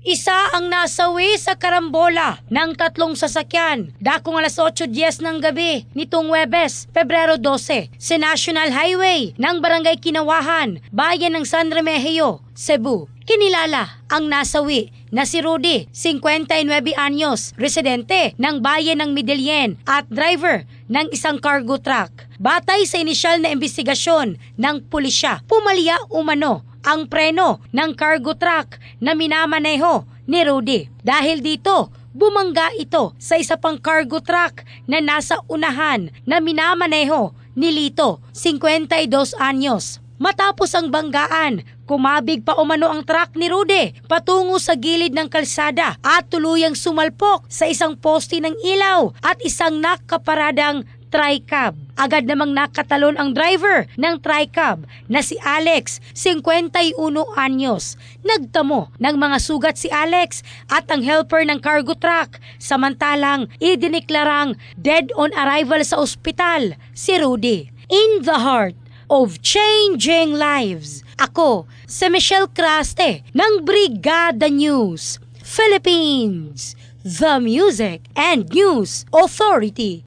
Isa ang nasawi sa karambola ng tatlong sasakyan dakong alas 8:10 ng gabi nitong Huwebes, Pebrero 12 sa National Highway ng Barangay Kinawahan, bayan ng San Remigio, Cebu. Kinilala ang nasawi na si Rudy, 59 anyos, residente ng bayan ng Midilien at driver ng isang cargo truck. Batay sa inisyal na investigasyon ng pulisya, pumalya umano ang preno ng cargo truck na minamaneho ni Rudy. Dahil dito, bumangga ito sa isa pang cargo truck na nasa unahan na minamaneho ni Lito, 52 anyos. Matapos ang banggaan, kumabig pa umano ang truck ni Rudy patungo sa gilid ng kalsada at tuluyang sumalpok sa isang poste ng ilaw at isang nakaparadang tricab. Agad namang nakatalon ang driver ng tricab na si Alex, 51 anyos. Nagtamo ng mga sugat si Alex at ang helper ng cargo truck. Samantalang idineklarang dead on arrival sa ospital si Rudy. In the heart of changing lives, ako si Michelle Craste ng Brigada News Philippines, the Music and News Authority.